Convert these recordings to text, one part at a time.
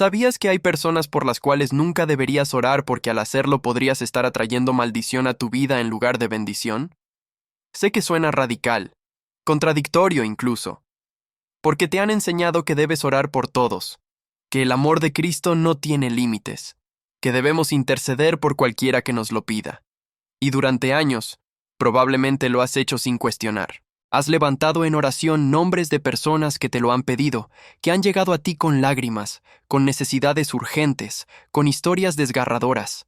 ¿Sabías que hay personas por las cuales nunca deberías orar porque al hacerlo podrías estar atrayendo maldición a tu vida en lugar de bendición? Sé que suena radical, contradictorio incluso, porque te han enseñado que debes orar por todos, que el amor de Cristo no tiene límites, que debemos interceder por cualquiera que nos lo pida. Y durante años, probablemente lo has hecho sin cuestionar. Has levantado en oración nombres de personas que te lo han pedido, que han llegado a ti con lágrimas, con necesidades urgentes, con historias desgarradoras.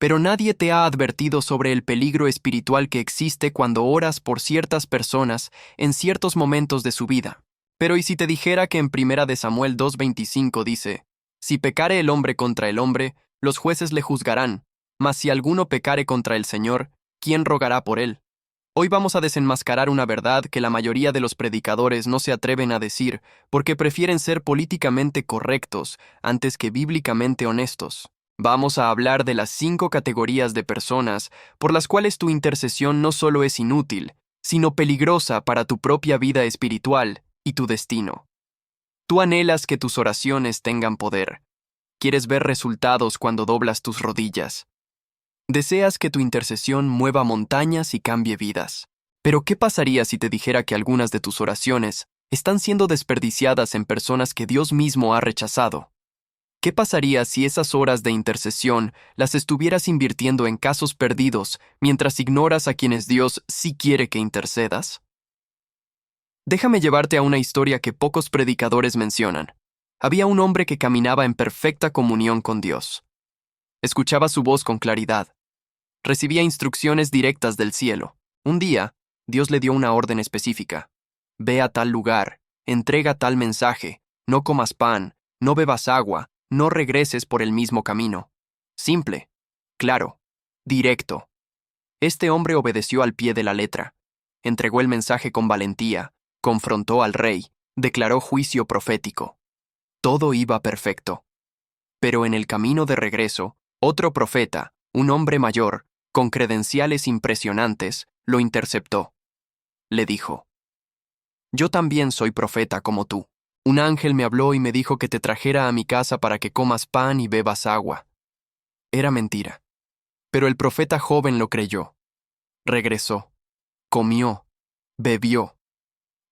Pero nadie te ha advertido sobre el peligro espiritual que existe cuando oras por ciertas personas en ciertos momentos de su vida. Pero ¿y si te dijera que en 1 de Samuel 2:25 dice, si pecare el hombre contra el hombre, los jueces le juzgarán, mas si alguno pecare contra el Señor, ¿quién rogará por él? Hoy vamos a desenmascarar una verdad que la mayoría de los predicadores no se atreven a decir porque prefieren ser políticamente correctos antes que bíblicamente honestos. Vamos a hablar de las 5 categorías de personas por las cuales tu intercesión no solo es inútil, sino peligrosa para tu propia vida espiritual y tu destino. Tú anhelas que tus oraciones tengan poder. Quieres ver resultados cuando doblas tus rodillas. Deseas que tu intercesión mueva montañas y cambie vidas. Pero ¿qué pasaría si te dijera que algunas de tus oraciones están siendo desperdiciadas en personas que Dios mismo ha rechazado? ¿Qué pasaría si esas horas de intercesión las estuvieras invirtiendo en casos perdidos mientras ignoras a quienes Dios sí quiere que intercedas? Déjame llevarte a una historia que pocos predicadores mencionan. Había un hombre que caminaba en perfecta comunión con Dios. Escuchaba su voz con claridad. Recibía instrucciones directas del cielo. Un día, Dios le dio una orden específica. Ve a tal lugar, entrega tal mensaje, no comas pan, no bebas agua, no regreses por el mismo camino. Simple, claro, directo. Este hombre obedeció al pie de la letra. Entregó el mensaje con valentía, confrontó al rey, declaró juicio profético. Todo iba perfecto. Pero en el camino de regreso, otro profeta, un hombre mayor, con credenciales impresionantes, lo interceptó. Le dijo, «Yo también soy profeta como tú. Un ángel me habló y me dijo que te trajera a mi casa para que comas pan y bebas agua». Era mentira. Pero el profeta joven lo creyó. Regresó, comió, bebió.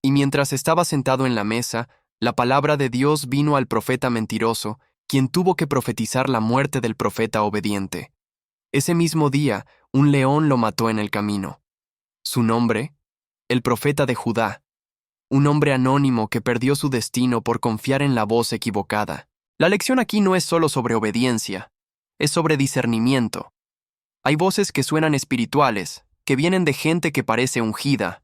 Y mientras estaba sentado en la mesa, la palabra de Dios vino al profeta mentiroso, quien tuvo que profetizar la muerte del profeta obediente. Ese mismo día, un león lo mató en el camino. Su nombre, el profeta de Judá, un hombre anónimo que perdió su destino por confiar en la voz equivocada. La lección aquí no es solo sobre obediencia, es sobre discernimiento. Hay voces que suenan espirituales, que vienen de gente que parece ungida,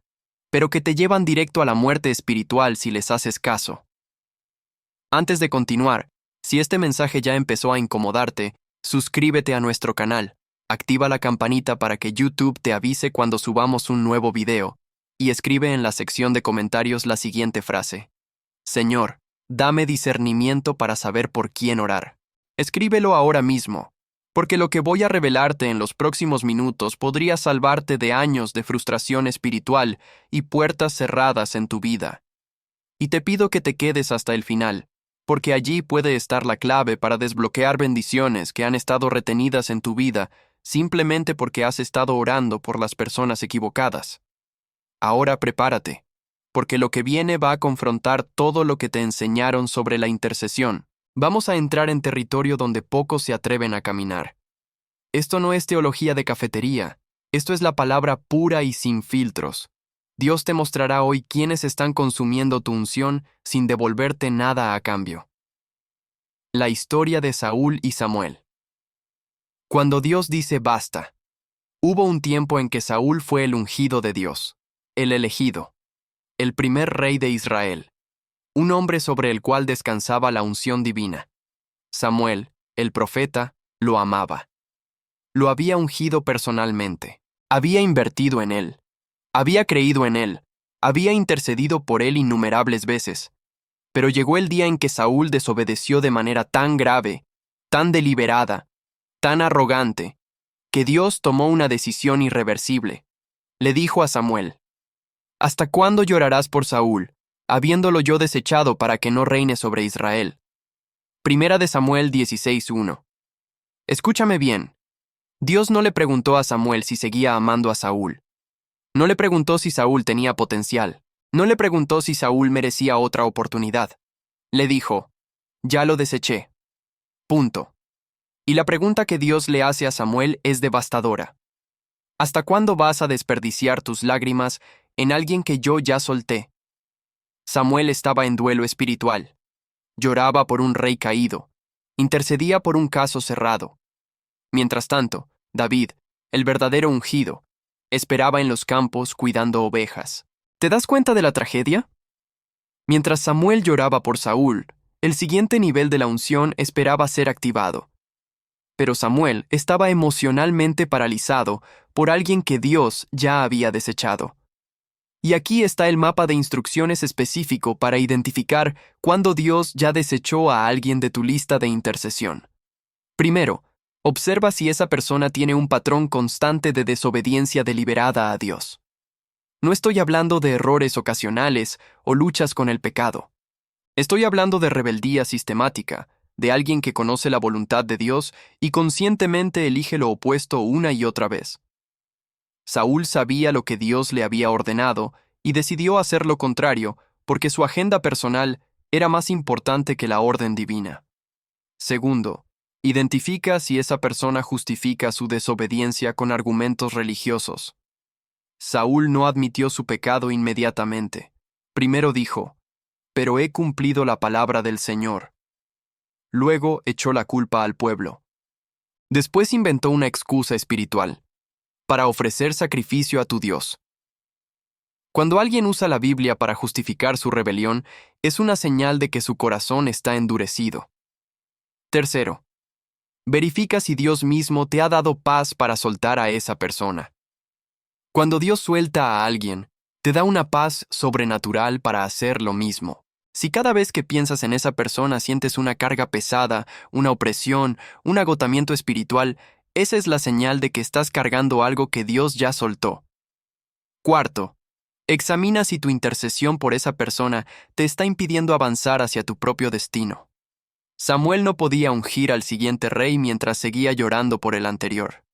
pero que te llevan directo a la muerte espiritual si les haces caso. Antes de continuar, si este mensaje ya empezó a incomodarte, suscríbete a nuestro canal, activa la campanita para que YouTube te avise cuando subamos un nuevo video, y escribe en la sección de comentarios la siguiente frase. Señor, dame discernimiento para saber por quién orar. Escríbelo ahora mismo, porque lo que voy a revelarte en los próximos minutos podría salvarte de años de frustración espiritual y puertas cerradas en tu vida. Y te pido que te quedes hasta el final, porque allí puede estar la clave para desbloquear bendiciones que han estado retenidas en tu vida simplemente porque has estado orando por las personas equivocadas. Ahora prepárate, porque lo que viene va a confrontar todo lo que te enseñaron sobre la intercesión. Vamos a entrar en territorio donde pocos se atreven a caminar. Esto no es teología de cafetería, esto es la palabra pura y sin filtros. Dios te mostrará hoy quiénes están consumiendo tu unción sin devolverte nada a cambio. La historia de Saúl y Samuel. Cuando Dios dice basta, hubo un tiempo en que Saúl fue el ungido de Dios, el elegido, el primer rey de Israel, un hombre sobre el cual descansaba la unción divina. Samuel, el profeta, lo amaba. Lo había ungido personalmente, había invertido en él. Había creído en él, había intercedido por él innumerables veces, pero llegó el día en que Saúl desobedeció de manera tan grave, tan deliberada, tan arrogante, que Dios tomó una decisión irreversible. Le dijo a Samuel, «¿Hasta cuándo llorarás por Saúl, habiéndolo yo desechado para que no reine sobre Israel?» Primera de Samuel 16:1. Escúchame bien. Dios no le preguntó a Samuel si seguía amando a Saúl. No le preguntó si Saúl tenía potencial. No le preguntó si Saúl merecía otra oportunidad. Le dijo, ya lo deseché. Punto. Y la pregunta que Dios le hace a Samuel es devastadora. ¿Hasta cuándo vas a desperdiciar tus lágrimas en alguien que yo ya solté? Samuel estaba en duelo espiritual. Lloraba por un rey caído. Intercedía por un caso cerrado. Mientras tanto, David, el verdadero ungido, esperaba en los campos cuidando ovejas. ¿Te das cuenta de la tragedia? Mientras Samuel lloraba por Saúl, el siguiente nivel de la unción esperaba ser activado. Pero Samuel estaba emocionalmente paralizado por alguien que Dios ya había desechado. Y aquí está el mapa de instrucciones específico para identificar cuándo Dios ya desechó a alguien de tu lista de intercesión. Primero, observa si esa persona tiene un patrón constante de desobediencia deliberada a Dios. No estoy hablando de errores ocasionales o luchas con el pecado. Estoy hablando de rebeldía sistemática, de alguien que conoce la voluntad de Dios y conscientemente elige lo opuesto una y otra vez. Saúl sabía lo que Dios le había ordenado y decidió hacer lo contrario porque su agenda personal era más importante que la orden divina. Segundo, identifica si esa persona justifica su desobediencia con argumentos religiosos. Saúl no admitió su pecado inmediatamente. Primero dijo, pero he cumplido la palabra del Señor. Luego echó la culpa al pueblo. Después inventó una excusa espiritual, para ofrecer sacrificio a tu Dios. Cuando alguien usa la Biblia para justificar su rebelión, es una señal de que su corazón está endurecido. Tercero, verifica si Dios mismo te ha dado paz para soltar a esa persona. Cuando Dios suelta a alguien, te da una paz sobrenatural para hacer lo mismo. Si cada vez que piensas en esa persona sientes una carga pesada, una opresión, un agotamiento espiritual, esa es la señal de que estás cargando algo que Dios ya soltó. Cuarto, examina si tu intercesión por esa persona te está impidiendo avanzar hacia tu propio destino. Samuel no podía ungir al siguiente rey mientras seguía llorando por el anterior.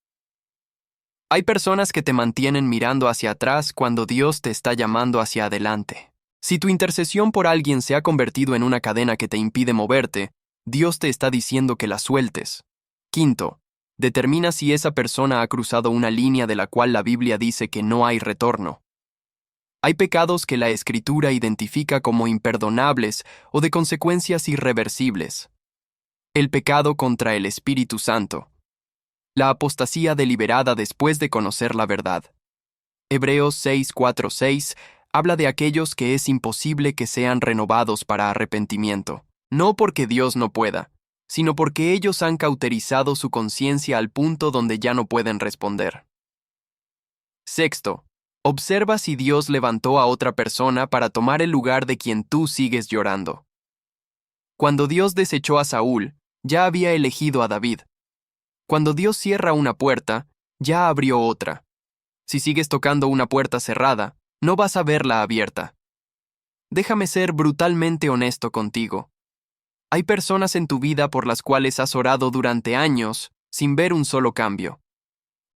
Hay personas que te mantienen mirando hacia atrás cuando Dios te está llamando hacia adelante. Si tu intercesión por alguien se ha convertido en una cadena que te impide moverte, Dios te está diciendo que la sueltes. Quinto, determina si esa persona ha cruzado una línea de la cual la Biblia dice que no hay retorno. Hay pecados que la Escritura identifica como imperdonables o de consecuencias irreversibles. El pecado contra el Espíritu Santo. La apostasía deliberada después de conocer la verdad. Hebreos 6:4-6 habla de aquellos que es imposible que sean renovados para arrepentimiento, no porque Dios no pueda, sino porque ellos han cauterizado su conciencia al punto donde ya no pueden responder. Sexto, observa si Dios levantó a otra persona para tomar el lugar de quien tú sigues llorando. Cuando Dios desechó a Saúl, ya había elegido a David. Cuando Dios cierra una puerta, ya abrió otra. Si sigues tocando una puerta cerrada, no vas a verla abierta. Déjame ser brutalmente honesto contigo. Hay personas en tu vida por las cuales has orado durante años sin ver un solo cambio.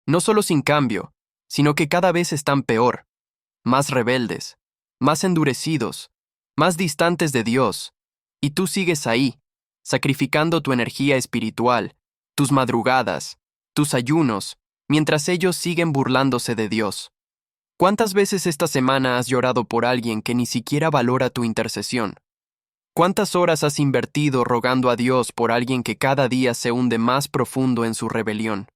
No solo sin cambio, sino que cada vez están peor, más rebeldes, más endurecidos, más distantes de Dios, y tú sigues ahí, sacrificando tu energía espiritual, tus madrugadas, tus ayunos, mientras ellos siguen burlándose de Dios. ¿Cuántas veces esta semana has llorado por alguien que ni siquiera valora tu intercesión? ¿Cuántas horas has invertido rogando a Dios por alguien que cada día se hunde más profundo en su rebelión?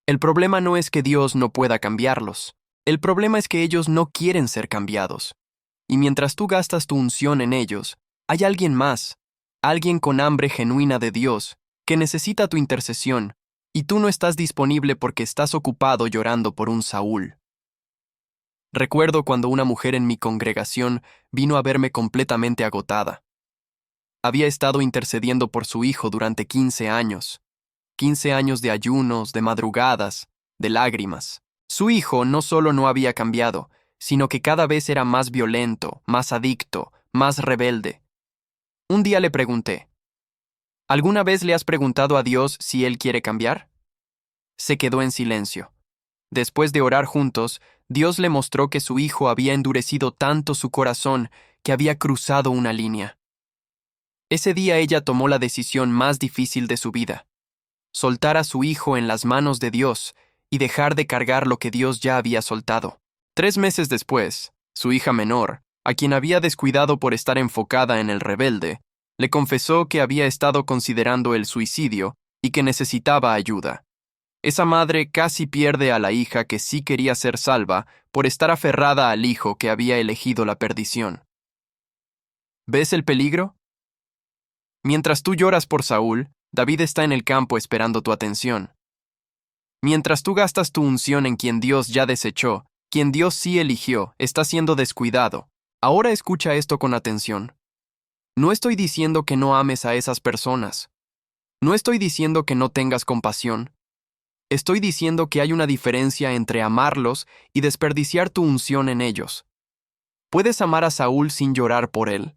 El problema no es que Dios no pueda cambiarlos. El problema es que ellos no quieren ser cambiados. Y mientras tú gastas tu unción en ellos, hay alguien más, alguien con hambre genuina de Dios, que necesita tu intercesión, y tú no estás disponible porque estás ocupado llorando por un Saúl. Recuerdo cuando una mujer en mi congregación vino a verme completamente agotada. Había estado intercediendo por su hijo durante 15 años. 15 años de ayunos, de madrugadas, de lágrimas. Su hijo no solo no había cambiado, sino que cada vez era más violento, más adicto, más rebelde. Un día le pregunté, ¿Alguna vez le has preguntado a Dios si Él quiere cambiar? Se quedó en silencio. Después de orar juntos, Dios le mostró que su hijo había endurecido tanto su corazón que había cruzado una línea. Ese día ella tomó la decisión más difícil de su vida: soltar a su hijo en las manos de Dios y dejar de cargar lo que Dios ya había soltado. 3 meses después, su hija menor, a quien había descuidado por estar enfocada en el rebelde, le confesó que había estado considerando el suicidio y que necesitaba ayuda. Esa madre casi pierde a la hija que sí quería ser salva por estar aferrada al hijo que había elegido la perdición. ¿Ves el peligro? Mientras tú lloras por Saúl, David está en el campo esperando tu atención. Mientras tú gastas tu unción en quien Dios ya desechó, quien Dios sí eligió, está siendo descuidado. Ahora escucha esto con atención. No estoy diciendo que no ames a esas personas. No estoy diciendo que no tengas compasión. Estoy diciendo que hay una diferencia entre amarlos y desperdiciar tu unción en ellos. Puedes amar a Saúl sin llorar por él.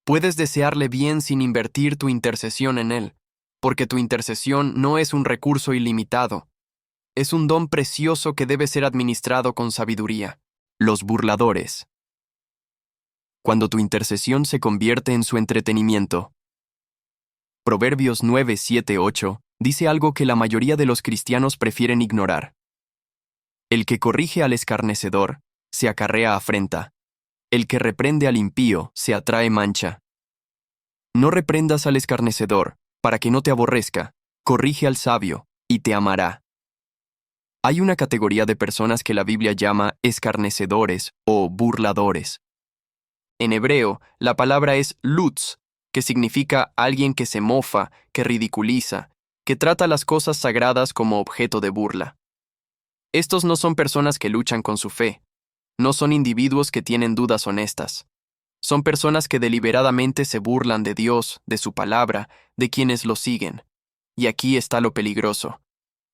Puedes desearle bien sin invertir tu intercesión en él, porque tu intercesión no es un recurso ilimitado. Es un don precioso que debe ser administrado con sabiduría. Los burladores. Cuando tu intercesión se convierte en su entretenimiento. Proverbios 9, 7, 8 dice algo que la mayoría de los cristianos prefieren ignorar. El que corrige al escarnecedor se acarrea afrenta. El que reprende al impío se atrae mancha. No reprendas al escarnecedor, para que no te aborrezca. Corrige al sabio, y te amará. Hay una categoría de personas que la Biblia llama escarnecedores o burladores. En hebreo, la palabra es lutz, que significa alguien que se mofa, que ridiculiza, que trata las cosas sagradas como objeto de burla. Estos no son personas que luchan con su fe. No son individuos que tienen dudas honestas. Son personas que deliberadamente se burlan de Dios, de su palabra, de quienes lo siguen. Y aquí está lo peligroso.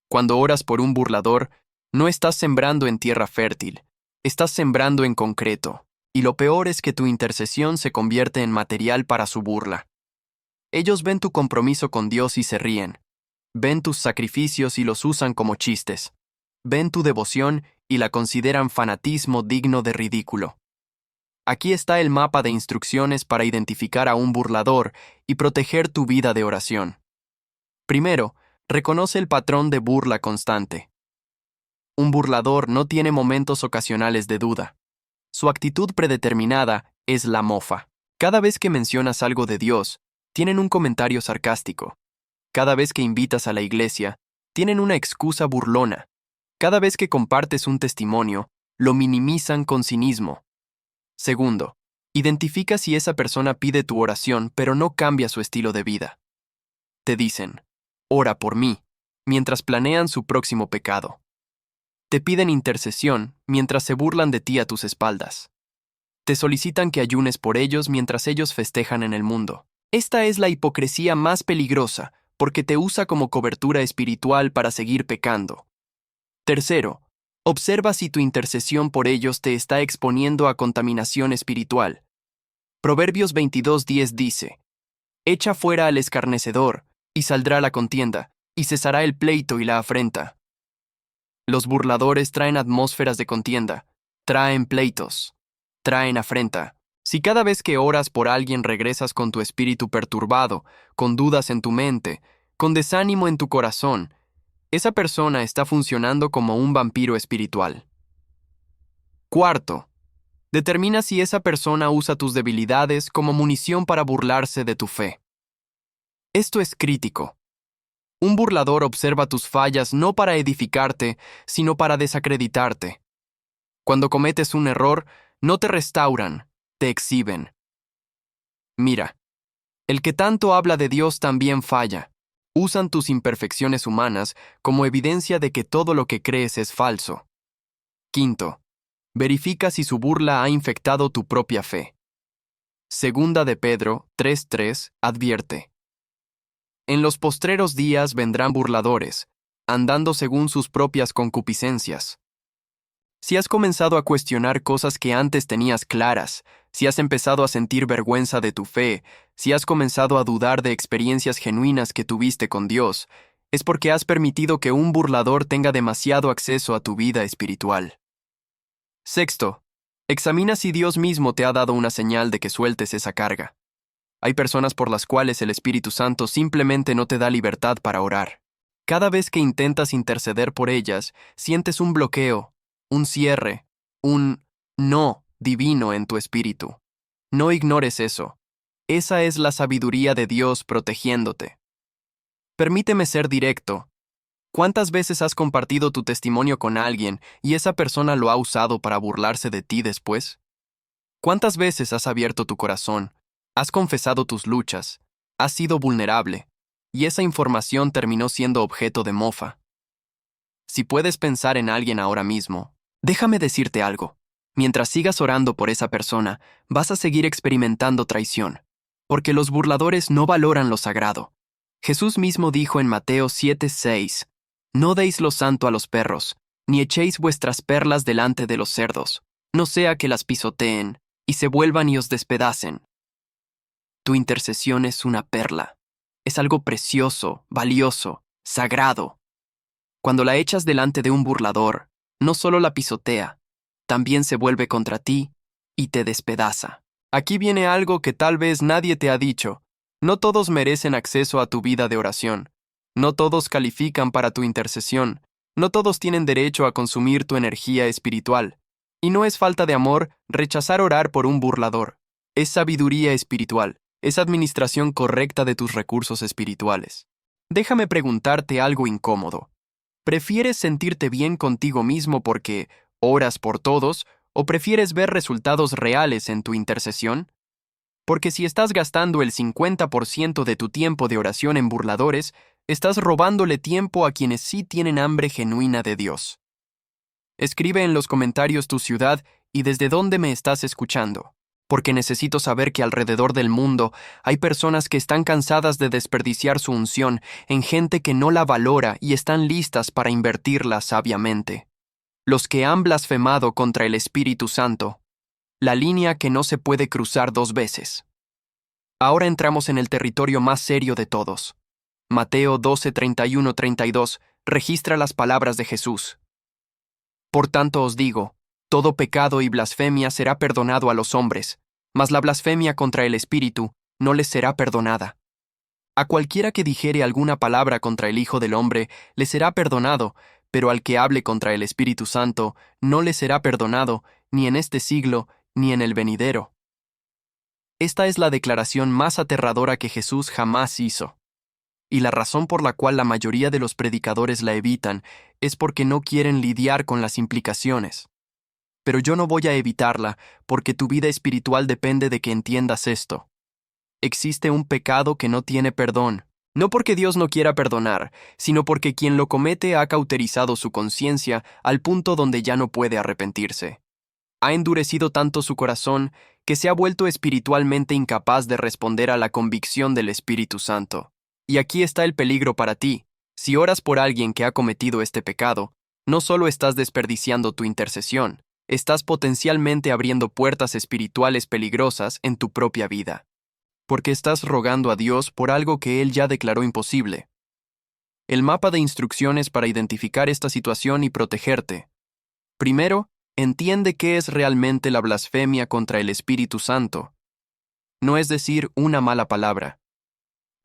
Cuando oras por un burlador, no estás sembrando en tierra fértil, estás sembrando en concreto, y lo peor es que tu intercesión se convierte en material para su burla. Ellos ven tu compromiso con Dios y se ríen. Ven tus sacrificios y los usan como chistes. Ven tu devoción y la consideran fanatismo digno de ridículo. Aquí está el mapa de instrucciones para identificar a un burlador y proteger tu vida de oración. Primero, reconoce el patrón de burla constante. Un burlador no tiene momentos ocasionales de duda. Su actitud predeterminada es la mofa. Cada vez que mencionas algo de Dios, tienen un comentario sarcástico. Cada vez que invitas a la iglesia, tienen una excusa burlona. Cada vez que compartes un testimonio, lo minimizan con cinismo. Segundo, identifica si esa persona pide tu oración pero no cambia su estilo de vida. Te dicen, ora por mí, mientras planean su próximo pecado. Te piden intercesión mientras se burlan de ti a tus espaldas. Te solicitan que ayunes por ellos mientras ellos festejan en el mundo. Esta es la hipocresía más peligrosa, porque te usa como cobertura espiritual para seguir pecando. Tercero, observa si tu intercesión por ellos te está exponiendo a contaminación espiritual. Proverbios 22:10 dice, echa fuera al escarnecedor, y saldrá la contienda, y cesará el pleito y la afrenta. Los burladores traen atmósferas de contienda, traen pleitos, traen afrenta. Si cada vez que oras por alguien regresas con tu espíritu perturbado, con dudas en tu mente, con desánimo en tu corazón, esa persona está funcionando como un vampiro espiritual. Cuarto, determina si esa persona usa tus debilidades como munición para burlarse de tu fe. Esto es crítico. Un burlador observa tus fallas no para edificarte, sino para desacreditarte. Cuando cometes un error, no te restauran, te exhiben. Mira, el que tanto habla de Dios también falla. Usan tus imperfecciones humanas como evidencia de que todo lo que crees es falso. Quinto, verifica si su burla ha infectado tu propia fe. Segunda de Pedro 3:3 advierte: en los postreros días vendrán burladores, andando según sus propias concupiscencias. Si has comenzado a cuestionar cosas que antes tenías claras, Si has empezado a sentir vergüenza de tu fe, si has comenzado a dudar de experiencias genuinas que tuviste con Dios, es porque has permitido que un burlador tenga demasiado acceso a tu vida espiritual. Sexto, examina si Dios mismo te ha dado una señal de que sueltes esa carga. Hay personas por las cuales el Espíritu Santo simplemente no te da libertad para orar. Cada vez que intentas interceder por ellas, sientes un bloqueo, un cierre, un no divino en tu espíritu. No ignores eso. Esa es la sabiduría de Dios protegiéndote. Permíteme ser directo. ¿Cuántas veces has compartido tu testimonio con alguien y esa persona lo ha usado para burlarse de ti después? ¿Cuántas veces has abierto tu corazón, has confesado tus luchas, has sido vulnerable, y esa información terminó siendo objeto de mofa? Si puedes pensar en alguien ahora mismo, déjame decirte algo. Mientras sigas orando por esa persona, vas a seguir experimentando traición, porque los burladores no valoran lo sagrado. Jesús mismo dijo en Mateo 7:6, «No deis lo santo a los perros, ni echéis vuestras perlas delante de los cerdos, no sea que las pisoteen, y se vuelvan y os despedacen». Tu intercesión es una perla. Es algo precioso, valioso, sagrado. Cuando la echas delante de un burlador, no solo la pisotea, también se vuelve contra ti y te despedaza. Aquí viene algo que tal vez nadie te ha dicho. No todos merecen acceso a tu vida de oración. No todos califican para tu intercesión. No todos tienen derecho a consumir tu energía espiritual. Y no es falta de amor rechazar orar por un burlador. Es sabiduría espiritual. Es administración correcta de tus recursos espirituales. Déjame preguntarte algo incómodo. ¿Prefieres sentirte bien contigo mismo porque oras por todos o prefieres ver resultados reales en tu intercesión? Porque si estás gastando el 50% de tu tiempo de oración en burladores, estás robándole tiempo a quienes sí tienen hambre genuina de Dios. Escribe en los comentarios tu ciudad y desde dónde me estás escuchando, porque necesito saber que alrededor del mundo hay personas que están cansadas de desperdiciar su unción en gente que no la valora y están listas para invertirla sabiamente. Los que han blasfemado contra el Espíritu Santo, la línea que no se puede cruzar dos veces. Ahora entramos en el territorio más serio de todos. Mateo 12:31-32 registra las palabras de Jesús. Por tanto os digo, todo pecado y blasfemia será perdonado a los hombres, mas la blasfemia contra el Espíritu no les será perdonada. A cualquiera que dijere alguna palabra contra el Hijo del Hombre le será perdonado, pero al que hable contra el Espíritu Santo no le será perdonado, ni en este siglo, ni en el venidero. Esta es la declaración más aterradora que Jesús jamás hizo. Y la razón por la cual la mayoría de los predicadores la evitan es porque no quieren lidiar con las implicaciones. Pero yo no voy a evitarla porque tu vida espiritual depende de que entiendas esto. Existe un pecado que no tiene perdón, no porque Dios no quiera perdonar, sino porque quien lo comete ha cauterizado su conciencia al punto donde ya no puede arrepentirse. Ha endurecido tanto su corazón que se ha vuelto espiritualmente incapaz de responder a la convicción del Espíritu Santo. Y aquí está el peligro para ti. Si oras por alguien que ha cometido este pecado, no solo estás desperdiciando tu intercesión, estás potencialmente abriendo puertas espirituales peligrosas en tu propia vida. Porque estás rogando a Dios por algo que Él ya declaró imposible. El mapa de instrucciones para identificar esta situación y protegerte. Primero, entiende qué es realmente la blasfemia contra el Espíritu Santo. No es decir una mala palabra.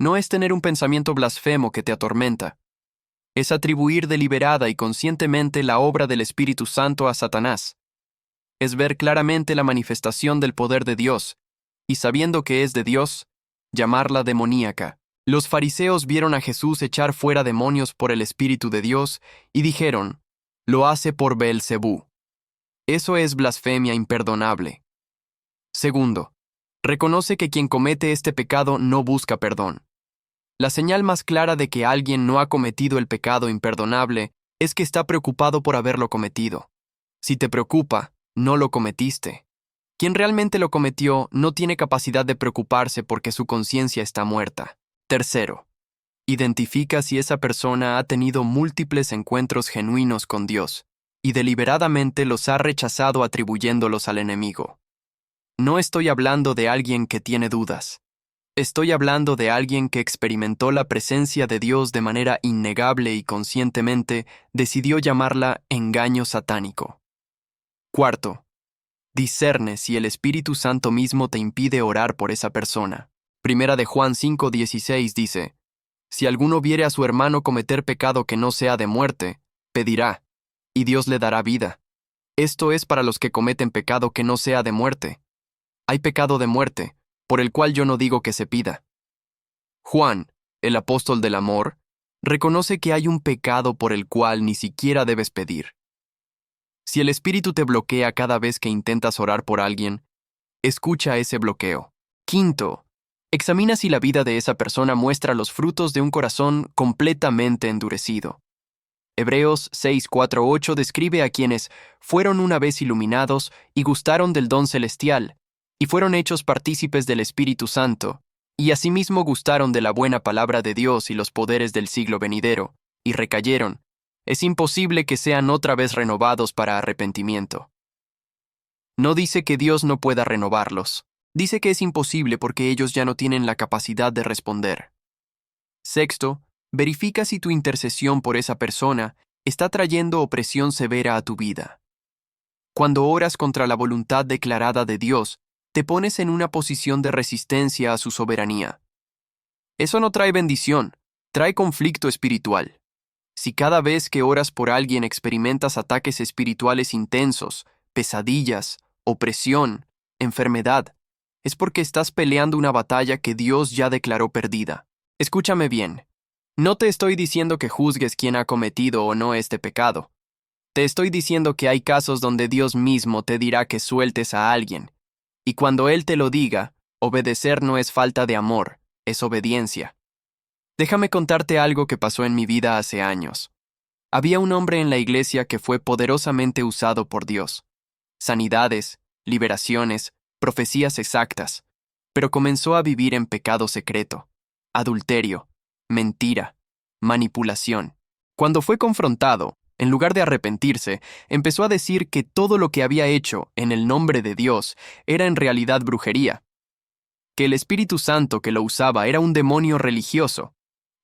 No es tener un pensamiento blasfemo que te atormenta. Es atribuir deliberada y conscientemente la obra del Espíritu Santo a Satanás. Es ver claramente la manifestación del poder de Dios, y sabiendo que es de Dios, llamarla demoníaca. Los fariseos vieron a Jesús echar fuera demonios por el Espíritu de Dios y dijeron, lo hace por Beelzebú. Eso es blasfemia imperdonable. Segundo, reconoce que quien comete este pecado no busca perdón. La señal más clara de que alguien no ha cometido el pecado imperdonable es que está preocupado por haberlo cometido. Si te preocupa, no lo cometiste. Quien realmente lo cometió no tiene capacidad de preocuparse porque su conciencia está muerta. Tercero, identifica si esa persona ha tenido múltiples encuentros genuinos con Dios y deliberadamente los ha rechazado atribuyéndolos al enemigo. No estoy hablando de alguien que tiene dudas. Estoy hablando de alguien que experimentó la presencia de Dios de manera innegable y conscientemente decidió llamarla engaño satánico. Cuarto, discerne si el Espíritu Santo mismo te impide orar por esa persona. Primera de Juan 5:16 dice, si alguno viere a su hermano cometer pecado que no sea de muerte, pedirá, y Dios le dará vida. Esto es para los que cometen pecado que no sea de muerte. Hay pecado de muerte, por el cual yo no digo que se pida. Juan, el apóstol del amor, reconoce que hay un pecado por el cual ni siquiera debes pedir. Si el Espíritu te bloquea cada vez que intentas orar por alguien, escucha ese bloqueo. Quinto, examina si la vida de esa persona muestra los frutos de un corazón completamente endurecido. Hebreos 6:4-8 describe a quienes fueron una vez iluminados y gustaron del don celestial, y fueron hechos partícipes del Espíritu Santo, y asimismo gustaron de la buena palabra de Dios y los poderes del siglo venidero, y recayeron. Es imposible que sean otra vez renovados para arrepentimiento. No dice que Dios no pueda renovarlos. Dice que es imposible porque ellos ya no tienen la capacidad de responder. Sexto, verifica si tu intercesión por esa persona está trayendo opresión severa a tu vida. Cuando oras contra la voluntad declarada de Dios, te pones en una posición de resistencia a su soberanía. Eso no trae bendición, trae conflicto espiritual. Si cada vez que oras por alguien experimentas ataques espirituales intensos, pesadillas, opresión, enfermedad, es porque estás peleando una batalla que Dios ya declaró perdida. Escúchame bien. No te estoy diciendo que juzgues quién ha cometido o no este pecado. Te estoy diciendo que hay casos donde Dios mismo te dirá que sueltes a alguien. Y cuando Él te lo diga, obedecer no es falta de amor, es obediencia. Déjame contarte algo que pasó en mi vida hace años. Había un hombre en la iglesia que fue poderosamente usado por Dios. Sanidades, liberaciones, profecías exactas, pero comenzó a vivir en pecado secreto, adulterio, mentira, manipulación. Cuando fue confrontado, en lugar de arrepentirse, empezó a decir que todo lo que había hecho en el nombre de Dios era en realidad brujería, que el Espíritu Santo que lo usaba era un demonio religioso,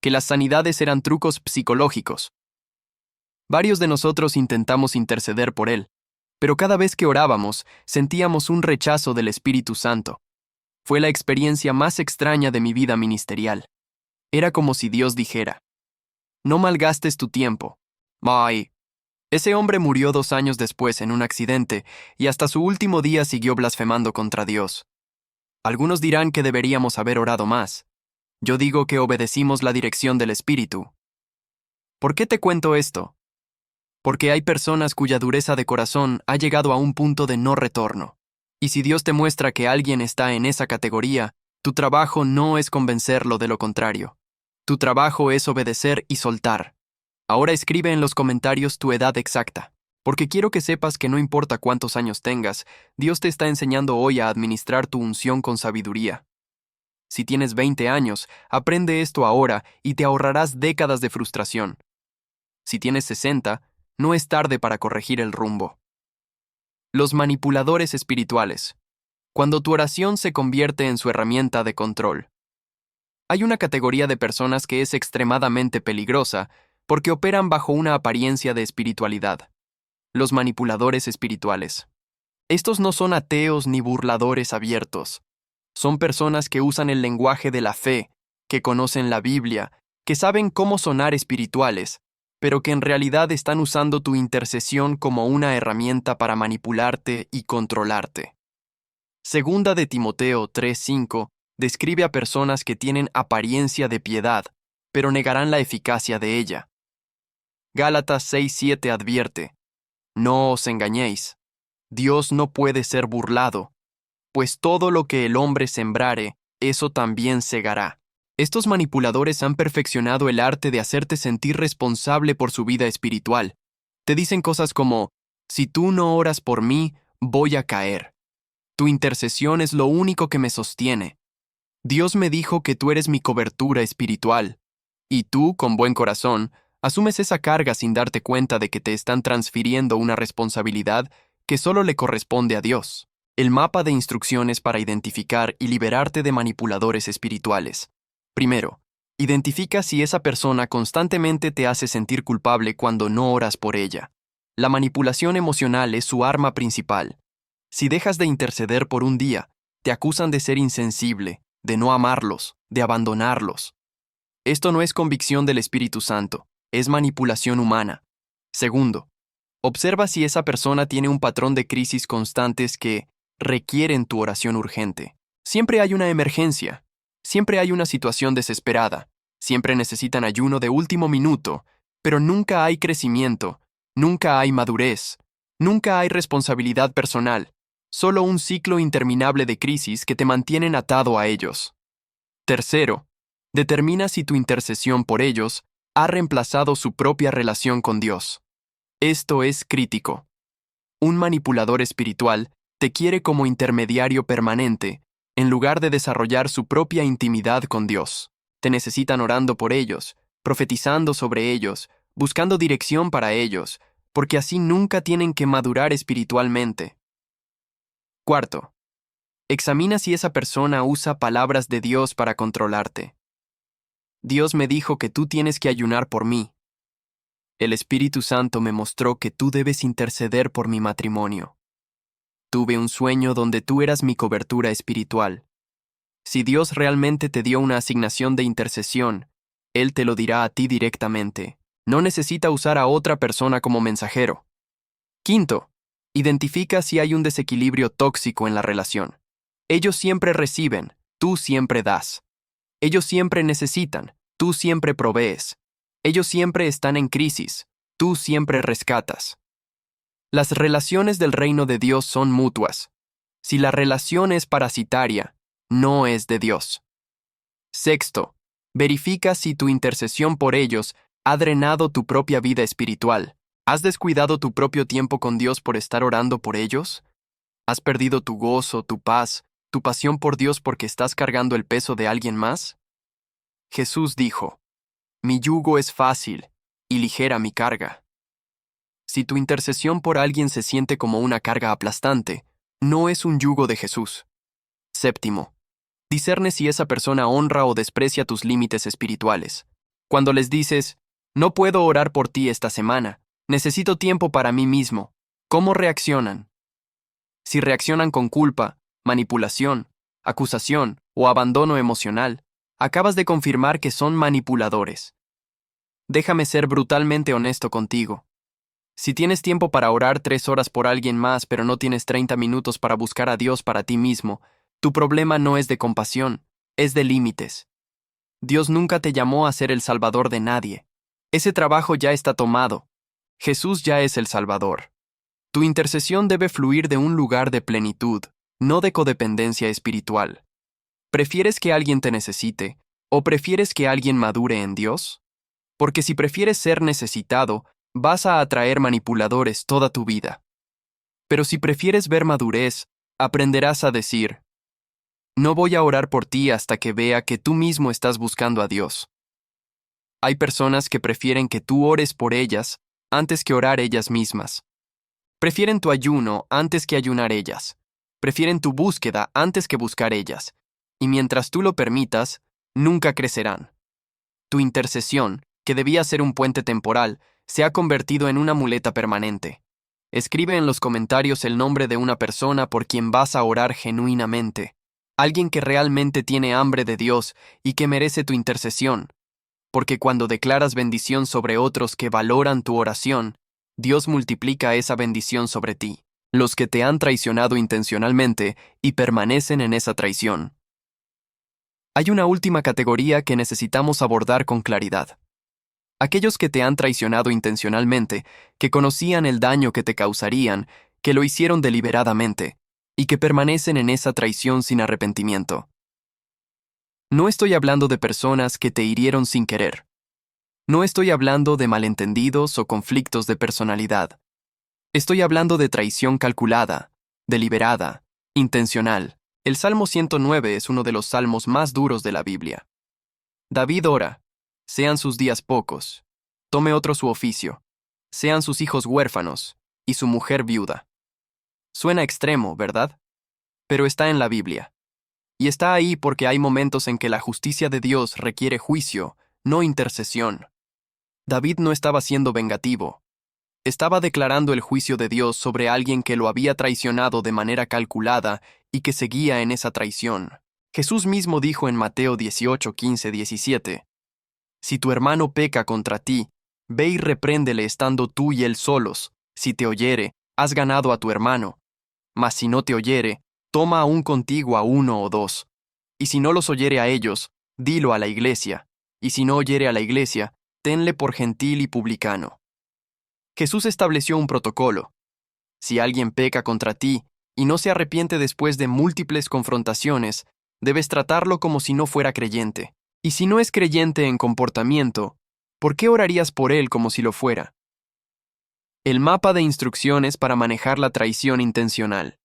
que las sanidades eran trucos psicológicos. Varios de nosotros intentamos interceder por él, pero cada vez que orábamos sentíamos un rechazo del Espíritu Santo. Fue la experiencia más extraña de mi vida ministerial. Era como si Dios dijera, no malgastes tu tiempo. Ay. Ese hombre murió 2 años después en un accidente y hasta su último día siguió blasfemando contra Dios. Algunos dirán que deberíamos haber orado más. Yo digo que obedecimos la dirección del Espíritu. ¿Por qué te cuento esto? Porque hay personas cuya dureza de corazón ha llegado a un punto de no retorno. Y si Dios te muestra que alguien está en esa categoría, tu trabajo no es convencerlo de lo contrario. Tu trabajo es obedecer y soltar. Ahora escribe en los comentarios tu edad exacta, porque quiero que sepas que no importa cuántos años tengas, Dios te está enseñando hoy a administrar tu unción con sabiduría. Si tienes 20 años, aprende esto ahora y te ahorrarás décadas de frustración. Si tienes 60, no es tarde para corregir el rumbo. Los manipuladores espirituales. Cuando tu oración se convierte en su herramienta de control. Hay una categoría de personas que es extremadamente peligrosa porque operan bajo una apariencia de espiritualidad. Los manipuladores espirituales. Estos no son ateos ni burladores abiertos. Son personas que usan el lenguaje de la fe, que conocen la Biblia, que saben cómo sonar espirituales, pero que en realidad están usando tu intercesión como una herramienta para manipularte y controlarte. Segunda de Timoteo 3:5 describe a personas que tienen apariencia de piedad, pero negarán la eficacia de ella. Gálatas 6:7 advierte, no os engañéis, Dios no puede ser burlado, pues todo lo que el hombre sembrare, eso también segará. Estos manipuladores han perfeccionado el arte de hacerte sentir responsable por su vida espiritual. Te dicen cosas como, si tú no oras por mí, voy a caer. Tu intercesión es lo único que me sostiene. Dios me dijo que tú eres mi cobertura espiritual. Y tú, con buen corazón, asumes esa carga sin darte cuenta de que te están transfiriendo una responsabilidad que solo le corresponde a Dios. El mapa de instrucciones para identificar y liberarte de manipuladores espirituales. Primero, identifica si esa persona constantemente te hace sentir culpable cuando no oras por ella. La manipulación emocional es su arma principal. Si dejas de interceder por un día, te acusan de ser insensible, de no amarlos, de abandonarlos. Esto no es convicción del Espíritu Santo, es manipulación humana. Segundo, observa si esa persona tiene un patrón de crisis constantes que requieren tu oración urgente. Siempre hay una emergencia, siempre hay una situación desesperada, siempre necesitan ayuno de último minuto, pero nunca hay crecimiento, nunca hay madurez, nunca hay responsabilidad personal, solo un ciclo interminable de crisis que te mantienen atado a ellos. Tercero, determina si tu intercesión por ellos ha reemplazado su propia relación con Dios. Esto es crítico. Un manipulador espiritual te quiere como intermediario permanente, en lugar de desarrollar su propia intimidad con Dios. Te necesitan orando por ellos, profetizando sobre ellos, buscando dirección para ellos, porque así nunca tienen que madurar espiritualmente. Cuarto, examina si esa persona usa palabras de Dios para controlarte. Dios me dijo que tú tienes que ayunar por mí. El Espíritu Santo me mostró que tú debes interceder por mi matrimonio. Tuve un sueño donde tú eras mi cobertura espiritual. Si Dios realmente te dio una asignación de intercesión, Él te lo dirá a ti directamente. No necesita usar a otra persona como mensajero. Quinto, identifica si hay un desequilibrio tóxico en la relación. Ellos siempre reciben, tú siempre das. Ellos siempre necesitan, tú siempre provees. Ellos siempre están en crisis, tú siempre rescatas. Las relaciones del reino de Dios son mutuas. Si la relación es parasitaria, no es de Dios. Sexto, verifica si tu intercesión por ellos ha drenado tu propia vida espiritual. ¿Has descuidado tu propio tiempo con Dios por estar orando por ellos? ¿Has perdido tu gozo, tu paz, tu pasión por Dios porque estás cargando el peso de alguien más? Jesús dijo, mi yugo es fácil y ligera mi carga. Si tu intercesión por alguien se siente como una carga aplastante, no es un yugo de Jesús. Séptimo, discerne si esa persona honra o desprecia tus límites espirituales. Cuando les dices, no puedo orar por ti esta semana, necesito tiempo para mí mismo, ¿cómo reaccionan? Si reaccionan con culpa, manipulación, acusación o abandono emocional, acabas de confirmar que son manipuladores. Déjame ser brutalmente honesto contigo. Si tienes tiempo para orar 3 horas por alguien más, pero no tienes 30 minutos para buscar a Dios para ti mismo, tu problema no es de compasión, es de límites. Dios nunca te llamó a ser el salvador de nadie. Ese trabajo ya está tomado. Jesús ya es el Salvador. Tu intercesión debe fluir de un lugar de plenitud, no de codependencia espiritual. ¿Prefieres que alguien te necesite, o prefieres que alguien madure en Dios? Porque si prefieres ser necesitado, vas a atraer manipuladores toda tu vida. Pero si prefieres ver madurez, aprenderás a decir, no voy a orar por ti hasta que vea que tú mismo estás buscando a Dios. Hay personas que prefieren que tú ores por ellas antes que orar ellas mismas. Prefieren tu ayuno antes que ayunar ellas. Prefieren tu búsqueda antes que buscar ellas. Y mientras tú lo permitas, nunca crecerán. Tu intercesión, que debía ser un puente temporal, se ha convertido en una muleta permanente. Escribe en los comentarios el nombre de una persona por quien vas a orar genuinamente. Alguien que realmente tiene hambre de Dios y que merece tu intercesión. Porque cuando declaras bendición sobre otros que valoran tu oración, Dios multiplica esa bendición sobre ti. Los que te han traicionado intencionalmente y permanecen en esa traición. Hay una última categoría que necesitamos abordar con claridad. Aquellos que te han traicionado intencionalmente, que conocían el daño que te causarían, que lo hicieron deliberadamente, y que permanecen en esa traición sin arrepentimiento. No estoy hablando de personas que te hirieron sin querer. No estoy hablando de malentendidos o conflictos de personalidad. Estoy hablando de traición calculada, deliberada, intencional. El Salmo 109 es uno de los salmos más duros de la Biblia. David ora, sean sus días pocos, tome otro su oficio, sean sus hijos huérfanos y su mujer viuda. Suena extremo, ¿verdad? pero está en la Biblia. Y está ahí porque hay momentos en que la justicia de Dios requiere juicio, no intercesión. David no estaba siendo vengativo. Estaba declarando el juicio de Dios sobre alguien que lo había traicionado de manera calculada y que seguía en esa traición. Jesús mismo dijo en Mateo 18, 15, 17, Si tu hermano peca contra ti, ve y repréndele estando tú y él solos. Si te oyere, has ganado a tu hermano. Mas si no te oyere, toma aún contigo a uno o dos. Y si no los oyere a ellos, dilo a la iglesia. Y si no oyere a la iglesia, tenle por gentil y publicano. Jesús estableció un protocolo. Si alguien peca contra ti y no se arrepiente después de múltiples confrontaciones, debes tratarlo como si no fuera creyente. Y si no es creyente en comportamiento, ¿por qué orarías por él como si lo fuera? El mapa de instrucciones para manejar la traición intencional.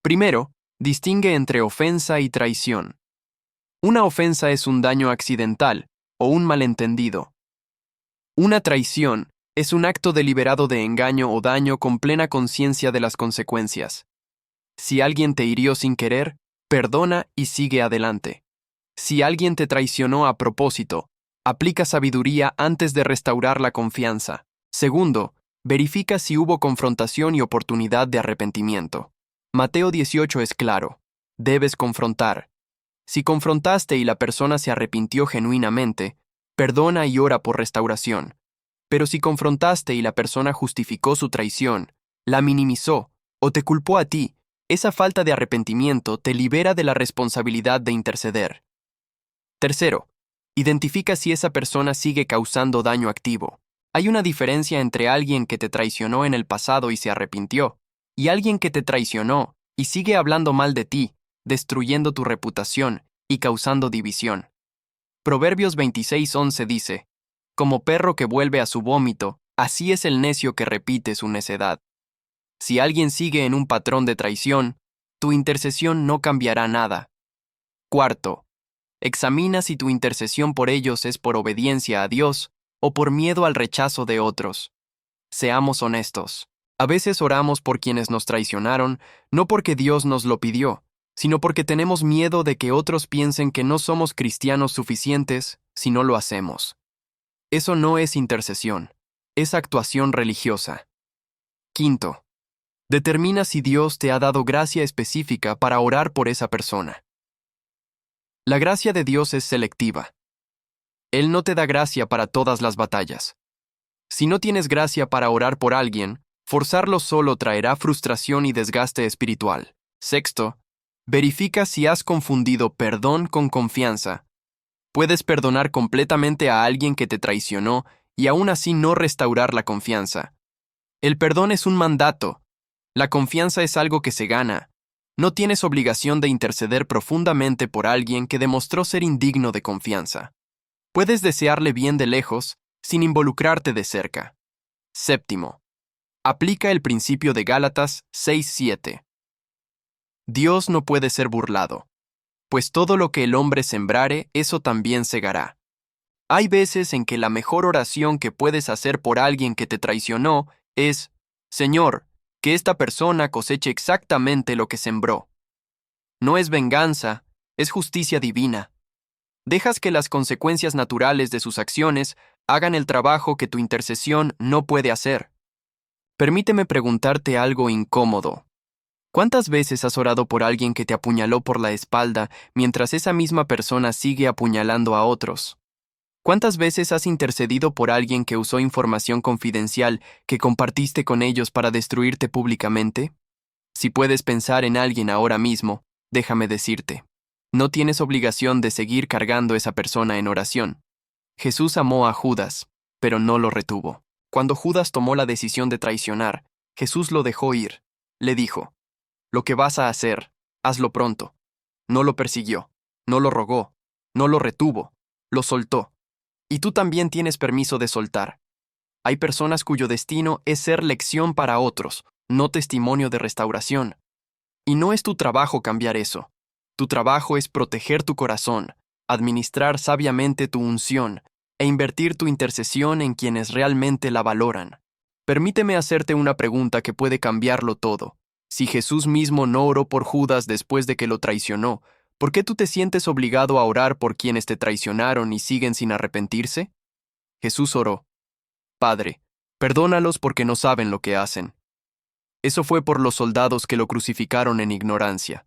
Primero, distingue entre ofensa y traición. Una ofensa es un daño accidental o un malentendido. Una traición es un acto deliberado de engaño o daño con plena conciencia de las consecuencias. Si alguien te hirió sin querer, perdona y sigue adelante. Si alguien te traicionó a propósito, aplica sabiduría antes de restaurar la confianza. Segundo, verifica si hubo confrontación y oportunidad de arrepentimiento. Mateo 18 es claro. Debes confrontar. Si confrontaste y la persona se arrepintió genuinamente, perdona y ora por restauración. Pero si confrontaste y la persona justificó su traición, la minimizó o te culpó a ti, esa falta de arrepentimiento te libera de la responsabilidad de interceder. Tercero, identifica si esa persona sigue causando daño activo. Hay una diferencia entre alguien que te traicionó en el pasado y se arrepintió, y alguien que te traicionó y sigue hablando mal de ti, destruyendo tu reputación y causando división. Proverbios 26:11 dice, Como perro que vuelve a su vómito, así es el necio que repite su necedad. Si alguien sigue en un patrón de traición, tu intercesión no cambiará nada. Cuarto, examina si tu intercesión por ellos es por obediencia a Dios o por miedo al rechazo de otros. Seamos honestos. A veces oramos por quienes nos traicionaron, no porque Dios nos lo pidió, sino porque tenemos miedo de que otros piensen que no somos cristianos suficientes si no lo hacemos. Eso no es intercesión, es actuación religiosa. Quinto, determina si Dios te ha dado gracia específica para orar por esa persona. La gracia de Dios es selectiva. Él no te da gracia para todas las batallas. Si no tienes gracia para orar por alguien, forzarlo solo traerá frustración y desgaste espiritual. Sexto, verifica si has confundido perdón con confianza. Puedes perdonar completamente a alguien que te traicionó y aún así no restaurar la confianza. El perdón es un mandato. La confianza es algo que se gana. No tienes obligación de interceder profundamente por alguien que demostró ser indigno de confianza. Puedes desearle bien de lejos, sin involucrarte de cerca. Séptimo, aplica el principio de Gálatas 6:7. Dios no puede ser burlado, pues todo lo que el hombre sembrare, eso también segará. Hay veces en que la mejor oración que puedes hacer por alguien que te traicionó es, Señor, que esta persona coseche exactamente lo que sembró. No es venganza, es justicia divina. Dejas que las consecuencias naturales de sus acciones hagan el trabajo que tu intercesión no puede hacer. Permíteme preguntarte algo incómodo. ¿Cuántas veces has orado por alguien que te apuñaló por la espalda mientras esa misma persona sigue apuñalando a otros? ¿Cuántas veces has intercedido por alguien que usó información confidencial que compartiste con ellos para destruirte públicamente? Si puedes pensar en alguien ahora mismo, déjame decirte, no tienes obligación de seguir cargando esa persona en oración. Jesús amó a Judas, pero no lo retuvo. Cuando Judas tomó la decisión de traicionar, Jesús lo dejó ir. Le dijo, lo que vas a hacer, hazlo pronto. No lo persiguió, no lo rogó, no lo retuvo, lo soltó. Y tú también tienes permiso de soltar. Hay personas cuyo destino es ser lección para otros, no testimonio de restauración. Y no es tu trabajo cambiar eso. Tu trabajo es proteger tu corazón, administrar sabiamente tu unción e invertir tu intercesión en quienes realmente la valoran. Permíteme hacerte una pregunta que puede cambiarlo todo. Si Jesús mismo no oró por Judas después de que lo traicionó, ¿por qué tú te sientes obligado a orar por quienes te traicionaron y siguen sin arrepentirse? Jesús oró: Padre, perdónalos porque no saben lo que hacen. Eso fue por los soldados que lo crucificaron en ignorancia,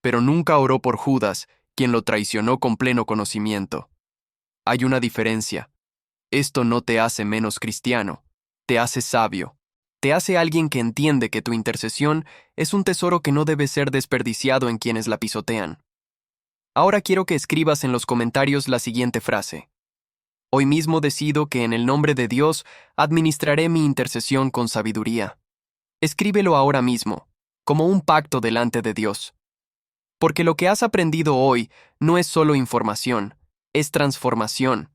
pero nunca oró por Judas, quien lo traicionó con pleno conocimiento. Hay una diferencia. Esto no te hace menos cristiano, te hace sabio, te hace alguien que entiende que tu intercesión es un tesoro que no debe ser desperdiciado en quienes la pisotean. Ahora quiero que escribas en los comentarios la siguiente frase: Hoy mismo decido que en el nombre de Dios administraré mi intercesión con sabiduría. Escríbelo ahora mismo, como un pacto delante de Dios. Porque lo que has aprendido hoy no es solo información, es transformación.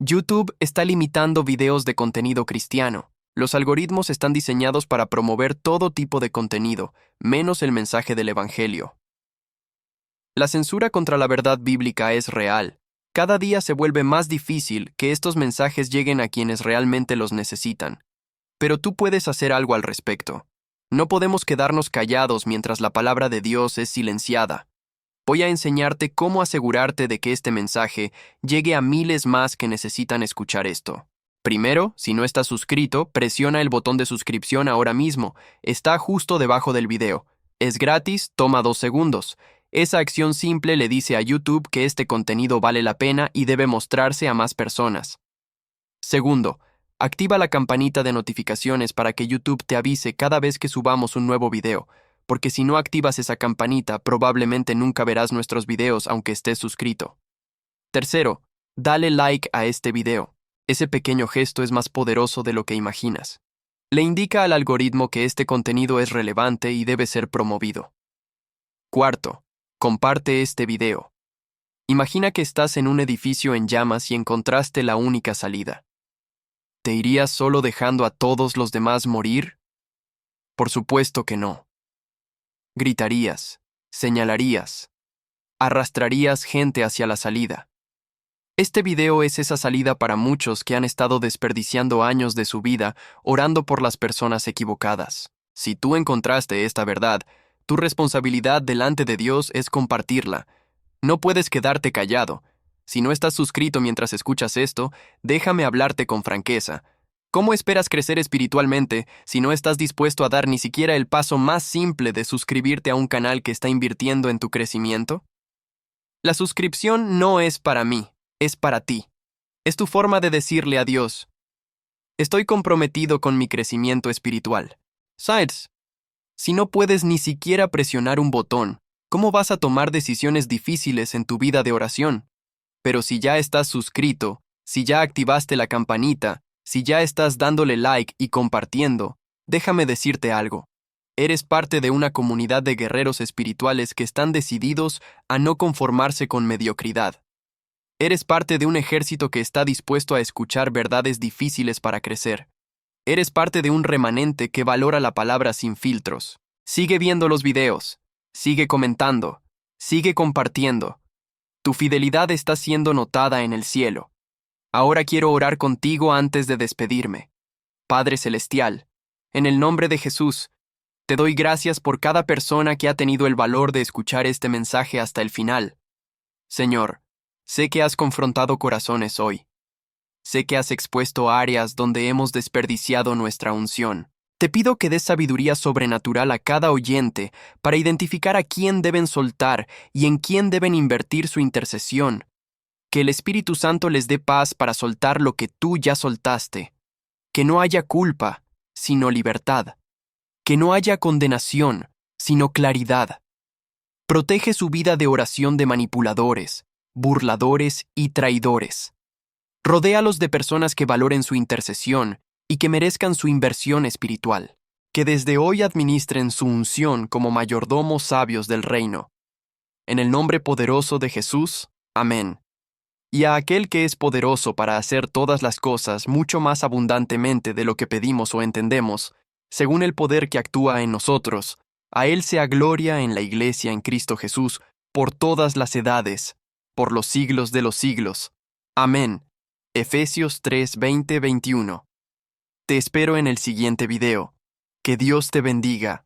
YouTube está limitando videos de contenido cristiano. Los algoritmos están diseñados para promover todo tipo de contenido, menos el mensaje del Evangelio. La censura contra la verdad bíblica es real. Cada día se vuelve más difícil que estos mensajes lleguen a quienes realmente los necesitan. Pero tú puedes hacer algo al respecto. No podemos quedarnos callados mientras la palabra de Dios es silenciada. Voy a enseñarte cómo asegurarte de que este mensaje llegue a miles más que necesitan escuchar esto. Primero, si no estás suscrito, presiona el botón de suscripción ahora mismo. Está justo debajo del video. Es gratis, toma 2 segundos. Esa acción simple le dice a YouTube que este contenido vale la pena y debe mostrarse a más personas. Segundo, activa la campanita de notificaciones para que YouTube te avise cada vez que subamos un nuevo video, porque si no activas esa campanita, probablemente nunca verás nuestros videos aunque estés suscrito. Tercero, dale like a este video. Ese pequeño gesto es más poderoso de lo que imaginas. Le indica al algoritmo que este contenido es relevante y debe ser promovido. Cuarto, comparte este video. Imagina que estás en un edificio en llamas y encontraste la única salida. ¿Te irías solo dejando a todos los demás morir? Por supuesto que no. Gritarías, señalarías, arrastrarías gente hacia la salida. Este video es esa salida para muchos que han estado desperdiciando años de su vida orando por las personas equivocadas. Si tú encontraste esta verdad, tu responsabilidad delante de Dios es compartirla. No puedes quedarte callado. Si no estás suscrito mientras escuchas esto, déjame hablarte con franqueza. ¿Cómo esperas crecer espiritualmente si no estás dispuesto a dar ni siquiera el paso más simple de suscribirte a un canal que está invirtiendo en tu crecimiento? La suscripción no es para mí, es para ti. Es tu forma de decirle a Dios: estoy comprometido con mi crecimiento espiritual. ¿Sabes? Si no puedes ni siquiera presionar un botón, ¿cómo vas a tomar decisiones difíciles en tu vida de oración? Pero si ya estás suscrito, si ya activaste la campanita, si ya estás dándole like y compartiendo, déjame decirte algo. Eres parte de una comunidad de guerreros espirituales que están decididos a no conformarse con mediocridad. Eres parte de un ejército que está dispuesto a escuchar verdades difíciles para crecer. Eres parte de un remanente que valora la palabra sin filtros. Sigue viendo los videos, sigue comentando, sigue compartiendo. Tu fidelidad está siendo notada en el cielo. Ahora quiero orar contigo antes de despedirme. Padre Celestial, en el nombre de Jesús, te doy gracias por cada persona que ha tenido el valor de escuchar este mensaje hasta el final. Señor, sé que has confrontado corazones hoy. Sé que has expuesto áreas donde hemos desperdiciado nuestra unción. Te pido que des sabiduría sobrenatural a cada oyente para identificar a quién deben soltar y en quién deben invertir su intercesión. Que el Espíritu Santo les dé paz para soltar lo que tú ya soltaste. Que no haya culpa, sino libertad. Que no haya condenación, sino claridad. Protege su vida de oración de manipuladores, burladores y traidores. Rodéalos de personas que valoren su intercesión y que merezcan su inversión espiritual. Que desde hoy administren su unción como mayordomos sabios del reino. En el nombre poderoso de Jesús, amén. Y a aquel que es poderoso para hacer todas las cosas mucho más abundantemente de lo que pedimos o entendemos, según el poder que actúa en nosotros, a Él sea gloria en la Iglesia en Cristo Jesús, por todas las edades, por los siglos de los siglos. Amén. Efesios 3, 20, 21. Te espero en el siguiente video. Que Dios te bendiga.